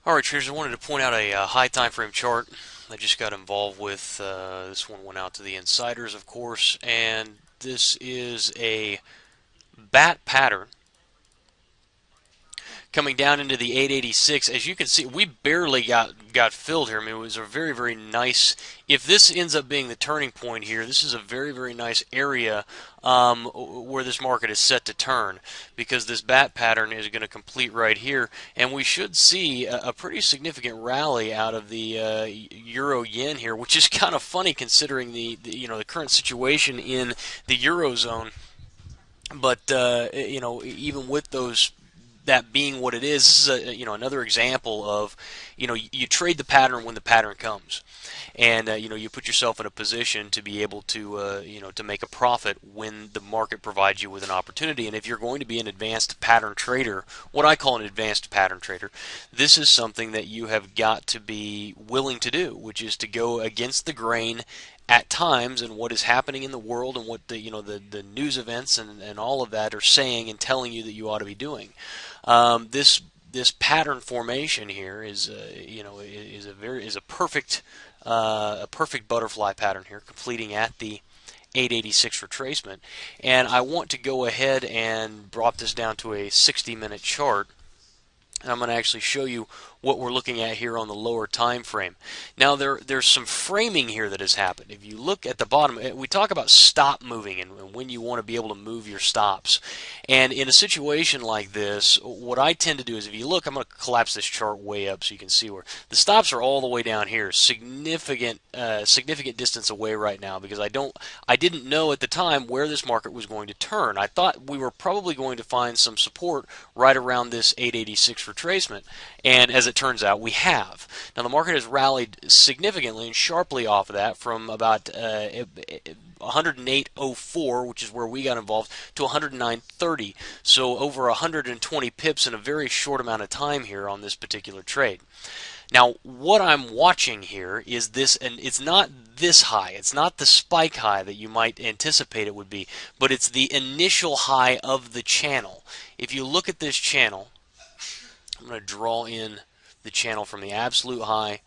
Alright traders, I wanted to point out a high time frame chart I just got involved with. This one went out to the insiders, of course, and this is a bat pattern coming down into the 886. As you can see, we barely got filled here. I mean, it was a very nice. If this ends up being the turning point here, this is a very nice area where this market is set to turn, because this bat pattern is going to complete right here, and we should see a pretty significant rally out of the euro yen here, which is kind of funny considering the current situation in the eurozone. But even with those, that being what it is, this is another example of, you trade the pattern when the pattern comes, and you put yourself in a position to be able to to make a profit when the market provides you with an opportunity. And if you're going to be an advanced pattern trader, what I call an advanced pattern trader, this is something that you have got to be willing to do, which is to go against the grain at times, and what is happening in the world, and what the news events and all of that are saying and telling you that you ought to be doing. This pattern formation here is a perfect butterfly pattern here, completing at the 886 retracement. And I want to go ahead and drop this down to a 60-minute chart, and I'm going to actually show you what we're looking at here on the lower time frame. Now there's some framing here that has happened. If you look at the bottom, we talk about stop moving and when you want to be able to move your stops. And in a situation like this, what I tend to do is, if you look, I'm going to collapse this chart way up so you can see where the stops are all the way down here, significant distance away right now, because I didn't know at the time where this market was going to turn. I thought we were probably going to find some support right around this 886 retracement, and as it turns out, we have. Now the market has rallied significantly and sharply off of that, from about 108.04, which is where we got involved, to 109.30. So over 120 pips in a very short amount of time here on this particular trade. Now, what I'm watching here is this, and it's not this high, it's not the spike high that you might anticipate it would be, but it's the initial high of the channel. If you look at this channel, I'm going to draw in the channel from the absolute high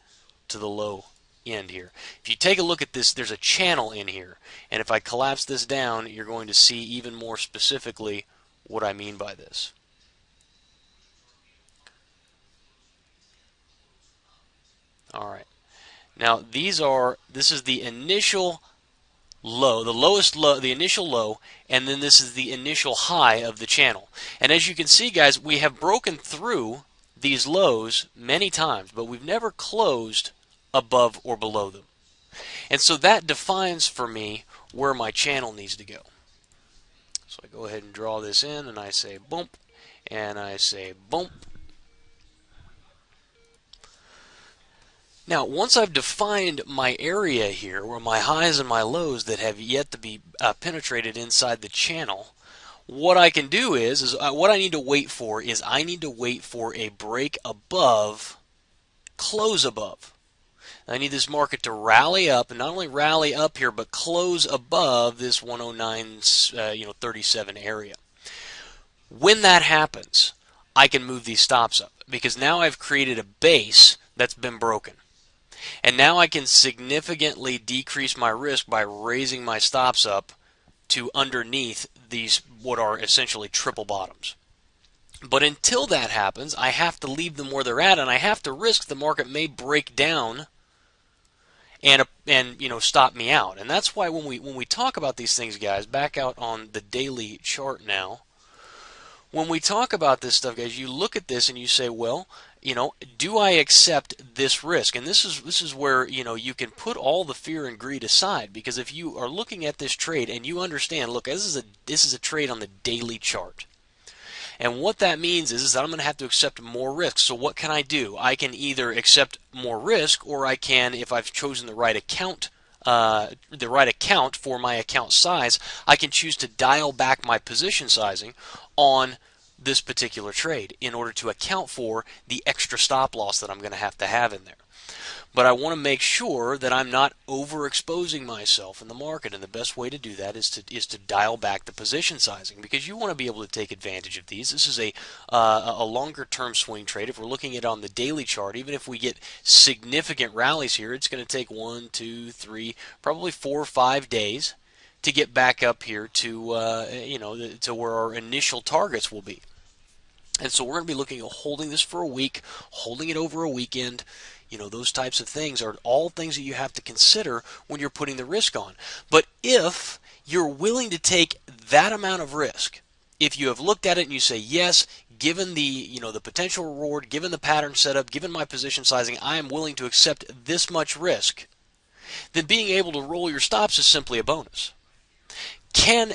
to the low end here. If you take a look at this, there's a channel in here, and if I collapse this down, you're going to see even more specifically what I mean by this. Alright, now this is the initial low, the lowest low, the initial low, and then this is the initial high of the channel. And as you can see, guys, we have broken through these lows many times, but we've never closed above or below them. And so that defines for me where my channel needs to go. So I go ahead and draw this in, and I say bump, and I say bump. Now, once I've defined my area here, where my highs and my lows that have yet to be penetrated inside the channel, what I can do is what I need to wait for is I need to wait for a break above, close above. I need this market to rally up, and not only rally up here, but close above this 109.37 area. When that happens, I can move these stops up, because now I've created a base that's been broken. And now I can significantly decrease my risk by raising my stops up to underneath these, what are essentially triple bottoms. But until that happens, I have to leave them where they're at, and I have to risk the market may break down and stop me out. And that's why when we talk about these things, guys, back out on the daily chart now, when we talk about this stuff, guys, you look at this and you say, well, do I accept this risk? And this is where you can put all the fear and greed aside, because if you are looking at this trade and you understand, look, this is a trade on the daily chart, and what that means is that I'm going to have to accept more risk. So what can I do? I can either accept more risk, or I can, if I've chosen the right account for my account size, I can choose to dial back my position sizing on this particular trade in order to account for the extra stop loss that I'm going to have in there. But I want to make sure that I'm not overexposing myself in the market, and the best way to do that is to dial back the position sizing, because you want to be able to take advantage of these. This is a longer term swing trade. If we're looking at it on the daily chart, even if we get significant rallies here, it's going to take 1, 2, 3, probably 4 or 5 days to get back up here to to where our initial targets will be. And so we're going to be looking at holding this for a week, holding it over a weekend. Those types of things are all things that you have to consider when you're putting the risk on. But if you're willing to take that amount of risk, if you have looked at it and you say, yes, given the potential reward, given the pattern setup, given my position sizing, I am willing to accept this much risk, then being able to roll your stops is simply a bonus.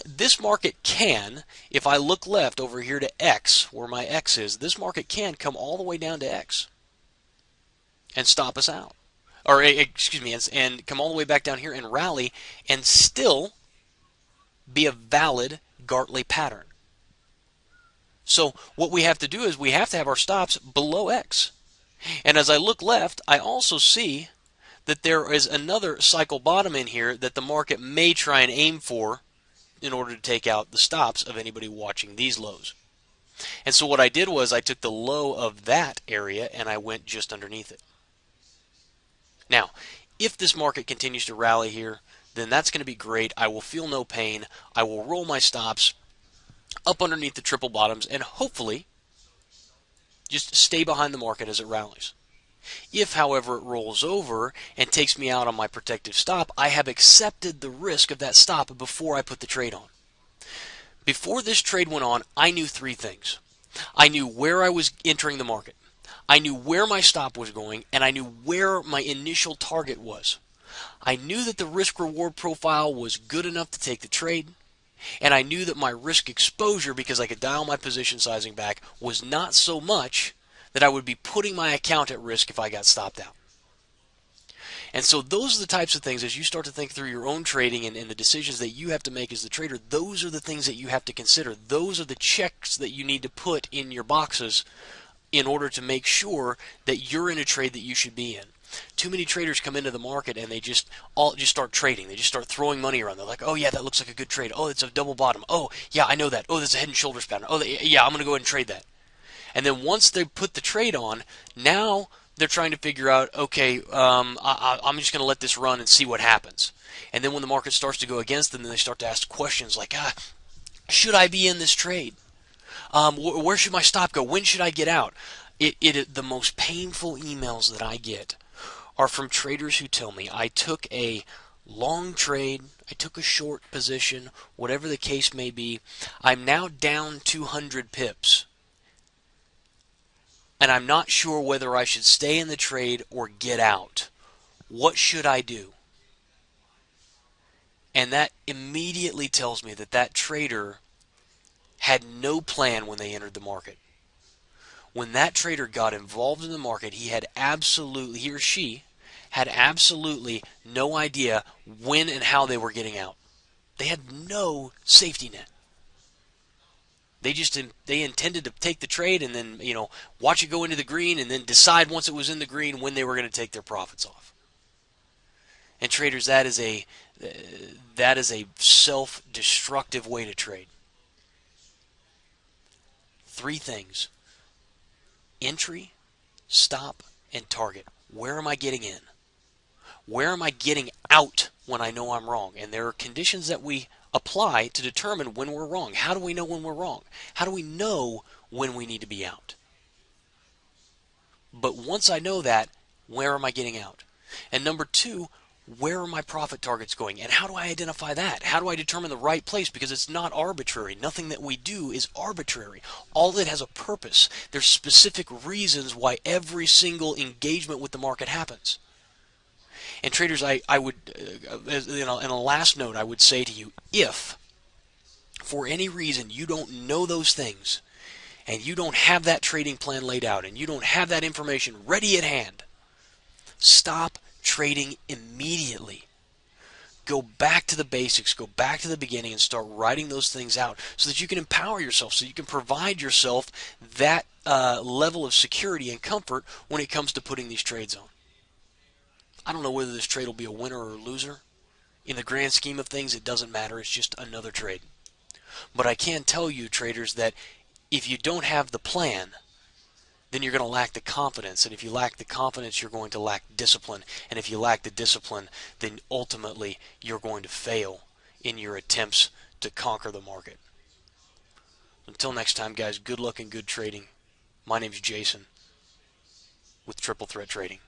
This market can, if I look left over here to X, where my X is, this market can come all the way down to X and stop us out. Or, excuse me, and come all the way back down here and rally and still be a valid Gartley pattern. So what we have to do is we have to have our stops below X. And as I look left, I also see that there is another cycle bottom in here that the market may try and aim for in order to take out the stops of anybody watching these lows. And so what I did was I took the low of that area and I went just underneath it. Now, if this market continues to rally here, then that's going to be great. I will feel no pain. I will roll my stops up underneath the triple bottoms and hopefully just stay behind the market as it rallies. If, however, it rolls over and takes me out on my protective stop, I have accepted the risk of that stop before I put the trade on. Before this trade went on, I knew 3 things. I knew where I was entering the market. I knew where my stop was going, and I knew where my initial target was. I knew that the risk-reward profile was good enough to take the trade, and I knew that my risk exposure, because I could dial my position sizing back, was not so much that I would be putting my account at risk if I got stopped out. And so those are the types of things, as you start to think through your own trading and the decisions that you have to make as the trader, those are the things that you have to consider. Those are the checks that you need to put in your boxes in order to make sure that you're in a trade that you should be in. Too many traders come into the market and they just start trading. They just start throwing money around. They're like, oh yeah, that looks like a good trade. Oh, it's a double bottom. Oh yeah, I know that. Oh, there's a head and shoulders pattern. Oh yeah, I'm going to go ahead and trade that. And then once they put the trade on, now they're trying to figure out, okay, I'm just going to let this run and see what happens. And then when the market starts to go against them, then they start to ask questions like, should I be in this trade? Where should my stop go? When should I get out? The most painful emails that I get are from traders who tell me, I took a long trade, I took a short position, whatever the case may be, I'm now down 200 pips. And I'm not sure whether I should stay in the trade or get out. What should I do? And that immediately tells me that that trader had no plan when they entered the market. When that trader got involved in the market, he or she had absolutely no idea when and how they were getting out. They had no safety net. They intended to take the trade and then, watch it go into the green and then decide once it was in the green when they were going to take their profits off. And traders, that is a self-destructive way to trade. 3 things: entry, stop, and target. Where am I getting in? Where am I getting out when I know I'm wrong? And there are conditions that we apply to determine when we're wrong. How do we know when we're wrong? How do we know when we need to be out? But once I know that, where am I getting out? And number 2, where are my profit targets going? And how do I identify that? How do I determine the right place? Because it's not arbitrary. Nothing that we do is arbitrary. All of it has a purpose. There's specific reasons why every single engagement with the market happens. And traders, I would, in a last note, I would say to you, if for any reason you don't know those things, and you don't have that trading plan laid out, and you don't have that information ready at hand, stop trading immediately. go back to the basics, go back to the beginning and start writing those things out so that you can empower yourself, so you can provide yourself that level of security and comfort when it comes to putting these trades on. I don't know whether this trade will be a winner or a loser. In the grand scheme of things, it doesn't matter. It's just another trade. But I can tell you, traders, that if you don't have the plan, then you're going to lack the confidence. And if you lack the confidence, you're going to lack discipline. And if you lack the discipline, then ultimately you're going to fail in your attempts to conquer the market. Until next time, guys, good luck and good trading. My name's Jason with Triple Threat Trading.